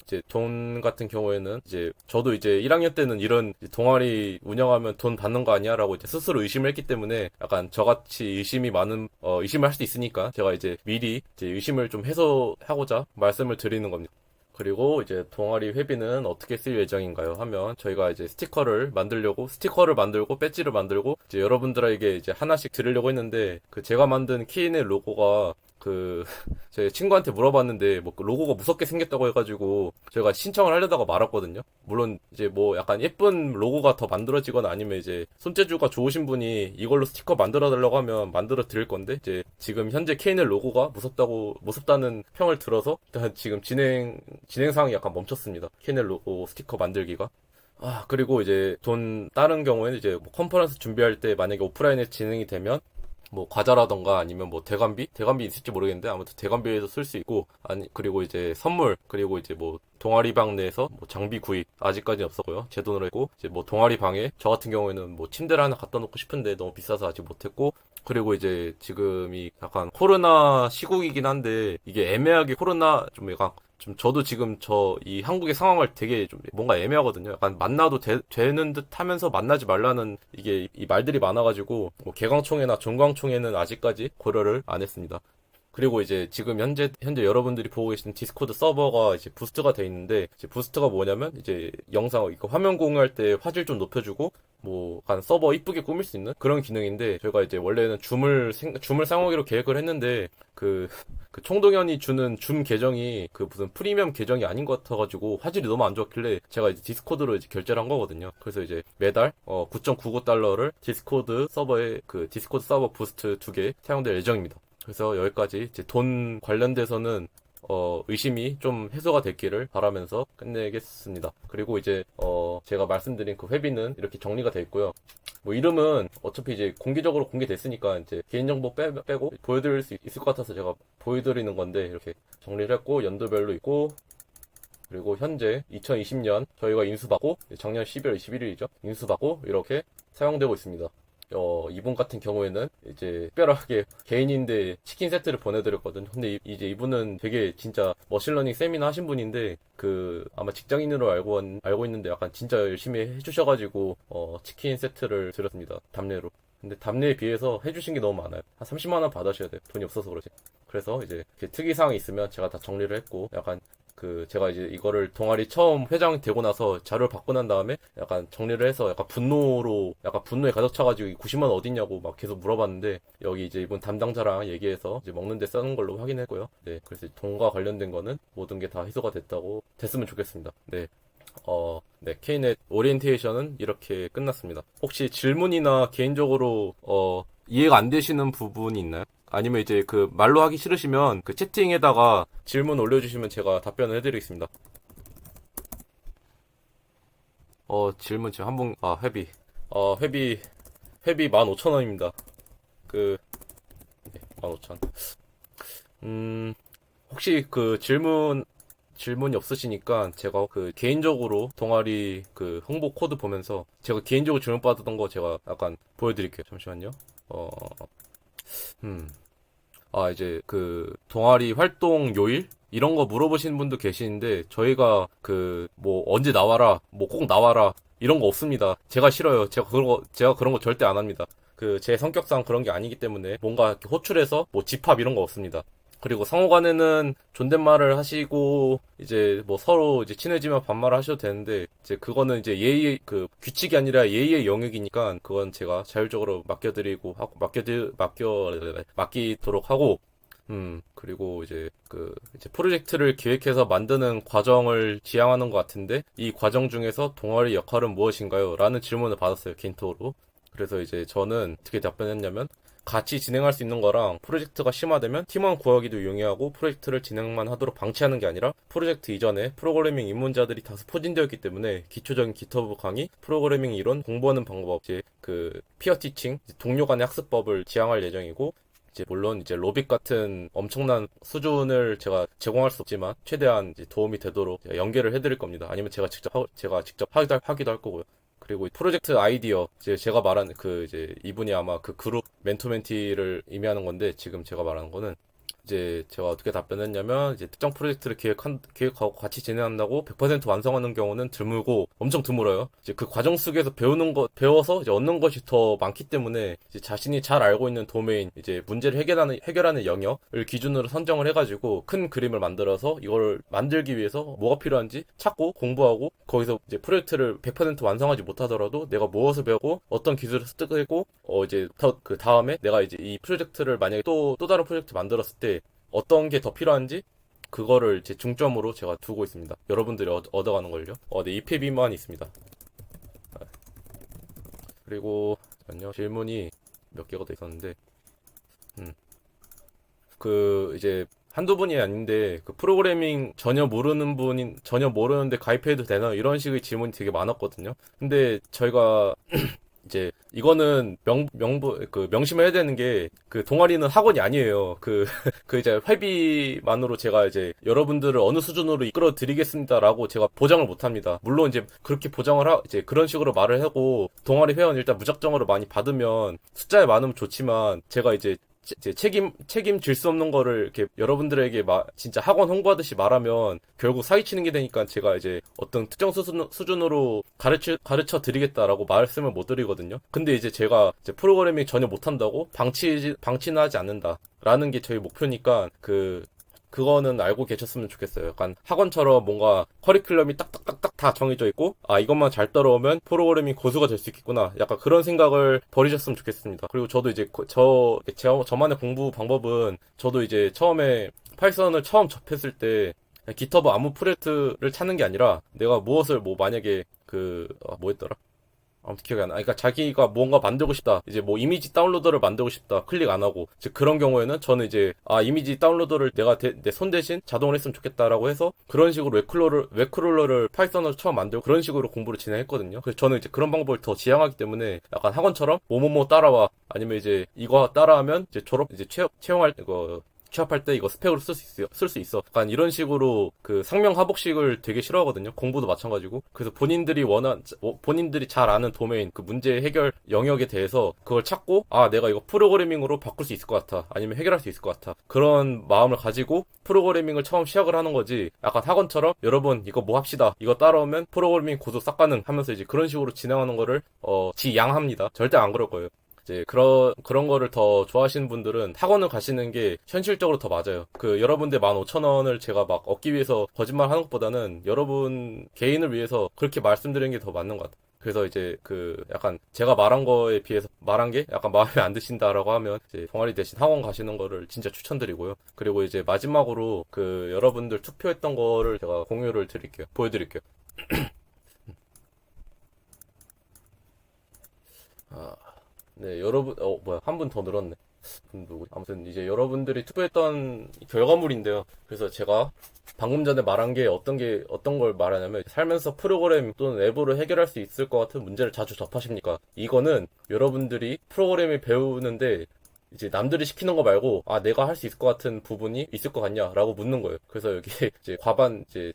이제 돈 같은 경우에는 이제 저도 이제 1학년 때는 이런 동아리 운영하면 돈 받는 거 아니야라고 이제 스스로 의심을 했기 때문에 약간 저같이 의심이 많은 의심을 할 수도 있으니까 제가 이제 미리 이제 의심을 좀 해소하고자 말씀을 드리는 겁니다. 그리고 이제 동아리 회비는 어떻게 쓸 예정인가요? 하면 저희가 이제 스티커를 만들고 배지를 만들고 이제 여러분들에게 이제 하나씩 드리려고 했는데 그 제가 만든 키인의 로고가 그 제 친구한테 물어봤는데 뭐그 로고가 무섭게 생겼다고 해가지고 저희가 신청을 하려다가 말았거든요. 물론 이제 뭐 약간 예쁜 로고가 더 만들어지거나 아니면 이제 손재주가 좋으신 분이 이걸로 스티커 만들어 달라고 하면 만들어 드릴 건데 이제 지금 현재 케인의 로고가 무섭다는 평을 들어서 일단 지금 진행 사항이 약간 멈췄습니다. 케인의 로고 스티커 만들기가. 그리고 이제 다른 경우에는 이제 뭐 컨퍼런스 준비할 때 만약에 오프라인에 진행이 되면 뭐 과자라던가 아니면 뭐 대관비 있을지 모르겠는데 아무튼 대관비에서 쓸 수 있고 그리고 이제 선물 그리고 이제 뭐 동아리방 내에서 뭐 장비 구입 아직까지는 없었고요. 제 돈으로 했고 이제 뭐 동아리방에 저 같은 경우에는 뭐 침대를 하나 갖다 놓고 싶은데 너무 비싸서 아직 못했고 그리고 이제 지금이 약간 코로나 시국이긴 한데 이게 애매하게 코로나 좀 약간 좀 저도 지금 이 한국의 상황을 되게 좀 뭔가 애매하거든요. 약간 만나도 되는 듯 하면서 만나지 말라는 이게 이 말들이 많아가지고 뭐 개강총회나 종강총회는 아직까지 고려를 안 했습니다. 그리고 이제 지금 현재 여러분들이 보고 계시는 디스코드 서버가 이제 부스트가 돼 있는데 이제 부스트가 뭐냐면 이제 영상 이거 화면 공유할 때 화질 좀 높여주고 뭐 약간 서버 이쁘게 꾸밀 수 있는 그런 기능인데 저희가 이제 원래는 줌을 사용하기로 계획을 했는데 그 총동현이 주는 줌 계정이 그 무슨 프리미엄 계정이 아닌 것 같아가지고 화질이 너무 안 좋았길래 제가 이제 디스코드로 이제 결제를 한 거거든요. 그래서 이제 매달 9.99달러를 디스코드 서버 부스트 2개 사용될 예정입니다. 그래서 여기까지 이제 돈 관련돼서는 의심이 좀 해소가 됐기를 바라면서 끝내겠습니다. 그리고 이제 제가 말씀드린 그 회비는 이렇게 정리가 돼 있고요. 뭐 이름은 어차피 이제 공개적으로 공개됐으니까 이제 개인정보 빼고 보여드릴 수 있을 것 같아서 제가 보여드리는 건데 이렇게 정리를 했고 연도별로 있고 그리고 현재 2020년 저희가 인수받고 작년 12월 21일이죠. 인수받고 이렇게 사용되고 있습니다. 이분 같은 경우에는 이제 특별하게 개인인데 치킨 세트를 보내드렸거든요. 근데 이제 이분은 되게 진짜 머신러닝 세미나 하신 분인데 아마 직장인으로 알고 있는데 약간 진짜 열심히 해주셔가지고 치킨 세트를 드렸습니다. 답례로. 근데 답례에 비해서 해주신 게 너무 많아요. 한 30만 원 받으셔야 돼요. 돈이 없어서 그러지. 그래서 이제 특이사항이 있으면 제가 다 정리를 했고 약간 제가 이제 이거를 동아리 처음 회장 되고 나서 자료를 받고 난 다음에 약간 정리를 해서 약간 분노에 가득 차가지고 90만 원 어딨냐고 막 계속 물어봤는데 여기 이제 이분 담당자랑 얘기해서 이제 먹는 데 쓰는 걸로 확인했고요. 네. 그래서 돈과 관련된 거는 모든 게 다 해소가 됐으면 좋겠습니다. 네. 네. Knet 오리엔테이션은 이렇게 끝났습니다. 혹시 질문이나 개인적으로, 이해가 안 되시는 부분이 있나요? 아니면 이제 말로 하기 싫으시면 채팅에다가 질문 올려주시면 제가 답변을 해드리겠습니다. 질문 지금 회비. 회비 15,000원입니다. 네, 15,000. 혹시 질문이 없으시니까 제가 개인적으로 동아리 홍보 코드 보면서 제가 개인적으로 질문 받았던 거 제가 약간 보여드릴게요. 잠시만요. 이제 동아리 활동 요일? 이런 거 물어보시는 분도 계시는데, 저희가 뭐, 언제 나와라, 뭐, 꼭 나와라, 이런 거 없습니다. 제가 싫어요. 제가 그런 거 절대 안 합니다. 제 성격상 그런 게 아니기 때문에, 뭔가 이렇게 호출해서, 뭐, 집합 이런 거 없습니다. 그리고 상호간에는 존댓말을 하시고 이제 뭐 서로 이제 친해지면 반말을 하셔도 되는데 이제 그거는 이제 규칙이 아니라 예의의 영역이니까 그건 제가 자율적으로 맡기도록 하고 그리고 이제 이제 프로젝트를 기획해서 만드는 과정을 지향하는 것 같은데 이 과정 중에서 동아리 역할은 무엇인가요? 라는 질문을 받았어요, 개인톡으로. 그래서 이제 저는 어떻게 답변했냐면 같이 진행할 수 있는 거랑 프로젝트가 심화되면 팀원 구하기도 용이하고 프로젝트를 진행만 하도록 방치하는 게 아니라 프로젝트 이전에 프로그래밍 입문자들이 다수 포진되어 있기 때문에 기초적인 기터브 강의, 프로그래밍 이론, 공부하는 방법, 이제 피어 티칭, 동료 간의 학습법을 지향할 예정이고 이제 물론 이제 로빅 같은 엄청난 수준을 제가 제공할 수 없지만 최대한 이제 도움이 되도록 연계를 해드릴 겁니다. 아니면 제가 직접 하기도 할 거고요. 그리고 프로젝트 아이디어, 이제 제가 말한 이제 이분이 아마 그룹 멘토 멘티를 의미하는 건데 지금 제가 말하는 거는 이제 제가 어떻게 답변했냐면, 이제 특정 프로젝트를 기획하고 같이 진행한다고 100% 완성하는 경우는 드물고 엄청 드물어요. 이제 그 과정 속에서 배워서 이제 얻는 것이 더 많기 때문에 이제 자신이 잘 알고 있는 도메인, 이제 문제를 해결하는 영역을 기준으로 선정을 해가지고 큰 그림을 만들어서 이걸 만들기 위해서 뭐가 필요한지 찾고 공부하고, 거기서 이제 프로젝트를 100% 완성하지 못하더라도 내가 무엇을 배우고 어떤 기술을 습득하고, 이제 그 다음에 내가 이제 이 프로젝트를 만약에 또 다른 프로젝트 만들었을 때 어떤 게 더 필요한지 그거를 이제 중점으로 제가 두고 있습니다. 여러분들이 얻어가는 걸요. 네, EP 비만 있습니다. 그리고 잠깐요. 질문이 몇 개가 더 있었는데, 그 이제 한두 분이 아닌데 그 프로그래밍 전혀 모르는데 가입해도 되나 이런 식의 질문이 되게 많았거든요. 근데 저희가 이제 이거는 명심해야 되는 게, 그 동아리는 학원이 아니에요. 그 이제 회비만으로 제가 이제 여러분들을 어느 수준으로 이끌어 드리겠습니다라고 제가 보장을 못 합니다. 물론 이제 그렇게 이제 그런 식으로 말을 하고 동아리 회원 일단 무작정으로 많이 받으면 숫자에 많으면 좋지만, 제가 이제 책임질 수 없는 거를 이렇게 여러분들에게 진짜 학원 홍보하듯이 말하면 결국 사기치는 게 되니까, 제가 이제 어떤 특정 수준으로 가르쳐 드리겠다라고 말씀을 못 드리거든요. 근데 이제 제가 이제 프로그래밍 전혀 못한다고 방치는 하지 않는다라는 게 저희 목표니까, 그거는 알고 계셨으면 좋겠어요. 약간 학원처럼 뭔가 커리큘럼이 딱딱딱딱 다 정해져 있고, 이것만 잘 따라오면 프로그래밍 고수가 될 수 있겠구나, 약간 그런 생각을 버리셨으면 좋겠습니다. 그리고 저도 이제 저만의 공부 방법은, 저도 이제 처음에 파이썬을 처음 접했을 때 GitHub 아무 프로젝트를 찾는 게 아니라, 내가 무엇을 만약에 뭐였더라? 아무튼 기억이 안 나. 그러니까 자기가 뭔가 만들고 싶다, 이제 뭐 이미지 다운로더를 만들고 싶다, 클릭 안 하고, 즉 그런 경우에는 저는 이제 이미지 다운로더를 내가 내 손 대신 자동으로 했으면 좋겠다라고 해서, 그런 식으로 웹크롤러를 파이썬으로 처음 만들고 그런 식으로 공부를 진행했거든요. 그래서 저는 이제 그런 방법을 더 지향하기 때문에, 약간 학원처럼 뭐뭐뭐 따라와, 아니면 이제 이거 따라하면 이제 취업할 때 이거 스펙으로 쓸 수 있어. 약간 이런 식으로 그 상명하복식을 되게 싫어하거든요. 공부도 마찬가지고. 그래서 본인들이 잘 아는 도메인, 그 문제 해결 영역에 대해서 그걸 찾고, 내가 이거 프로그래밍으로 바꿀 수 있을 것 같아, 아니면 해결할 수 있을 것 같아, 그런 마음을 가지고 프로그래밍을 처음 시작을 하는 거지, 약간 학원처럼 여러분 이거 뭐 합시다, 이거 따라오면 프로그래밍 고소 싹 가능 하면서 이제 그런 식으로 진행하는 거를 지양합니다. 절대 안 그럴 거예요. 이제 그런 거를 더 좋아하시는 분들은 학원을 가시는 게 현실적으로 더 맞아요. 여러분들 15,000원을 제가 막 얻기 위해서 거짓말 하는 것보다는 여러분 개인을 위해서 그렇게 말씀드리는 게 더 맞는 것 같아요. 그래서 이제 약간 제가 말한 거에 비해서 말한 게 약간 마음에 안 드신다라고 하면, 이제 동아리 대신 학원 가시는 거를 진짜 추천드리고요. 그리고 이제 마지막으로 여러분들 투표했던 거를 제가 보여드릴게요. 네, 여러분, 한 분 더 늘었네. 누구? 아무튼 이제 여러분들이 투표했던 결과물인데요. 그래서 제가 방금 전에 말한 게 어떤 걸 말하냐면, 살면서 프로그램 또는 앱으로 해결할 수 있을 것 같은 문제를 자주 접하십니까? 이거는 여러분들이 프로그램을 배우는데 이제 남들이 시키는 거 말고, 내가 할 수 있을 것 같은 부분이 있을 것 같냐라고 묻는 거예요. 그래서 여기 이제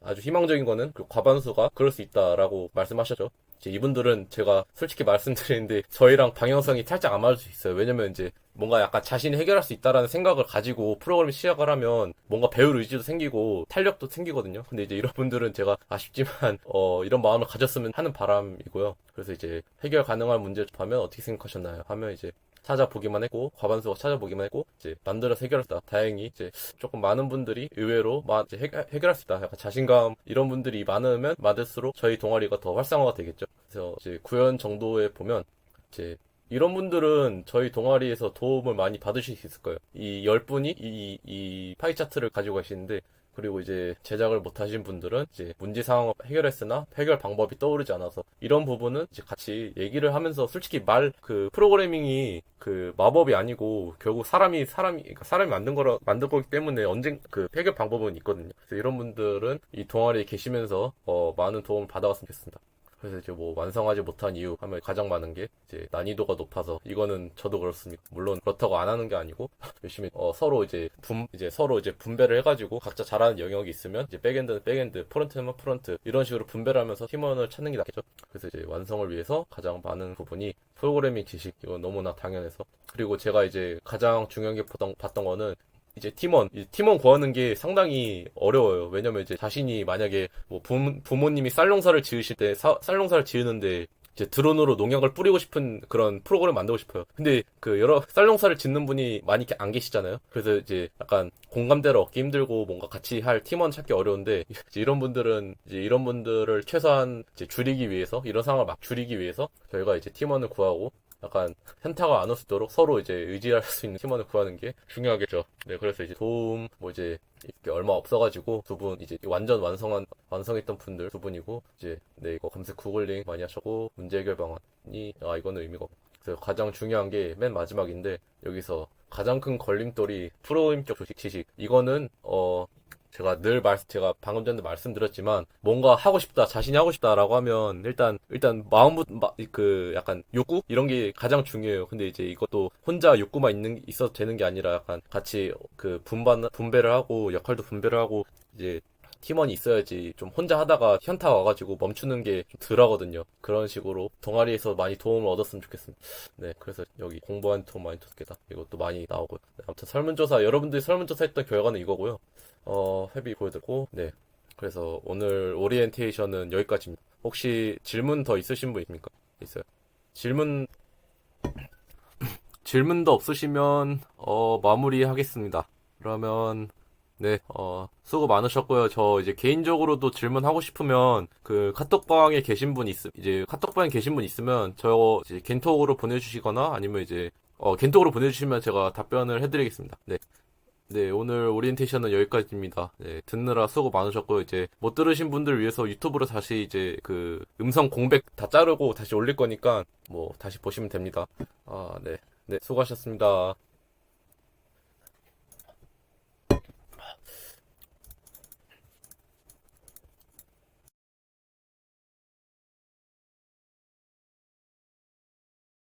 아주 희망적인 거는 그 과반수가 그럴 수 있다라고 말씀하셨죠. 이제 이분들은 제가 솔직히 말씀드리는데 저희랑 방향성이 살짝 안 맞을 수 있어요. 왜냐면 이제 뭔가 약간 자신이 해결할 수 있다라는 생각을 가지고 프로그램 시작을 하면 뭔가 배울 의지도 생기고 탄력도 생기거든요. 근데 이제 이런 분들은 제가 아쉽지만 이런 마음을 가졌으면 하는 바람이고요. 그래서 이제 해결 가능한 문제를 접하면 어떻게 생각하셨나요? 하면 이제 찾아보기만 했고, 과반수가 찾아보기만 했고, 이제 만들어서 해결했다. 다행히 이제 조금 많은 분들이 의외로 이제 해결할 수 있다, 약간 자신감, 이런 분들이 많으면 많을수록 저희 동아리가 더 활성화가 되겠죠. 그래서 이제 구현 정도에 보면 이제 이런 분들은 저희 동아리에서 도움을 많이 받으실 수 있을 거예요. 이 10분이 이 파이 차트를 가지고 계시는데, 그리고 이제 제작을 못 하신 분들은 이제 문제 상황을 해결했으나 해결 방법이 떠오르지 않아서, 이런 부분은 이제 같이 얘기를 하면서, 솔직히 프로그래밍이 마법이 아니고 결국 그러니까 사람이 만든 거기 때문에 언젠 해결 방법은 있거든요. 그래서 이런 분들은 이 동아리에 계시면서 많은 도움을 받아왔으면 좋겠습니다. 그래서 이제 완성하지 못한 이유 하면 가장 많은 게 이제 난이도가 높아서, 이거는 저도 그렇습니다. 물론 그렇다고 안 하는 게 아니고 열심히 서로 이제 분배를 해가지고 각자 잘하는 영역이 있으면 이제 백엔드는 백엔드, 프론트는 프론트, 이런 식으로 분배를 하면서 팀원을 찾는 게 낫겠죠. 그래서 이제 완성을 위해서 가장 많은 부분이 프로그래밍 지식, 이건 너무나 당연해서. 그리고 제가 이제 가장 중요하게 봤던 거는 이제 팀원 구하는 게 상당히 어려워요. 왜냐면 이제 자신이 만약에 뭐 부모님이 쌀농사를 지으실 때 쌀농사를 지으는데 이제 드론으로 농약을 뿌리고 싶은 그런 프로그램 만들고 싶어요. 근데 그 여러 쌀농사를 짓는 분이 많이 안 계시잖아요. 그래서 이제 약간 공감대를 얻기 힘들고 뭔가 같이 할 팀원 찾기 어려운데 이제 이런 분들을 최소한 이제 줄이기 위해서 이런 상황을 막 줄이기 위해서 저희가 이제 팀원을 구하고 약간 현타가 안 올 수 있도록 서로 이제 의지할 수 있는 팀원을 구하는 게 중요하겠죠. 네, 그래서 이제 도움 뭐 이제 이게 얼마 없어가지고 두 분 이제 완성했던 분들 두 분이고 이제 네 이거 검색 구글링 많이 하셨고 문제 해결 방안이 이거는 의미가 없고 그래서 가장 중요한 게 맨 마지막인데 여기서 가장 큰 걸림돌이 프로임격 지식 이거는 제가 방금 전에 말씀드렸지만, 뭔가 하고 싶다, 자신이 하고 싶다라고 하면, 일단, 약간, 욕구? 이런 게 가장 중요해요. 근데 이제 이것도 혼자 욕구만 있어도 되는 게 아니라 약간 같이 분배를 하고, 역할도 분배를 하고, 이제, 팀원이 있어야지 좀 혼자 하다가 현타 와가지고 멈추는 게 좀 덜 하거든요. 그런 식으로 동아리에서 많이 도움을 얻었으면 좋겠습니다. 네, 그래서 여기 공부한 도움 많이 줬겠다. 이것도 많이 나오고요. 네, 아무튼 여러분들이 설문조사 했던 결과는 이거고요. 회비 보여드리고, 네. 그래서 오늘 오리엔테이션은 여기까지입니다. 혹시 질문 더 있으신 분 있습니까? 있어요. 질문도 없으시면, 마무리하겠습니다. 그러면, 네, 수고 많으셨고요. 저 이제 개인적으로도 질문하고 싶으면, 카톡방에 계신 분 있으면, 저 이제 겐톡으로 보내주시거나, 아니면 이제, 겐톡으로 보내주시면 제가 답변을 해드리겠습니다. 네. 네, 오늘 오리엔테이션은 여기까지입니다. 네, 듣느라 수고 많으셨고요. 이제 못 들으신 분들 위해서 유튜브로 다시 이제 그 음성 공백 다 자르고 다시 올릴 거니까 뭐 다시 보시면 됩니다. 네. 네, 수고하셨습니다.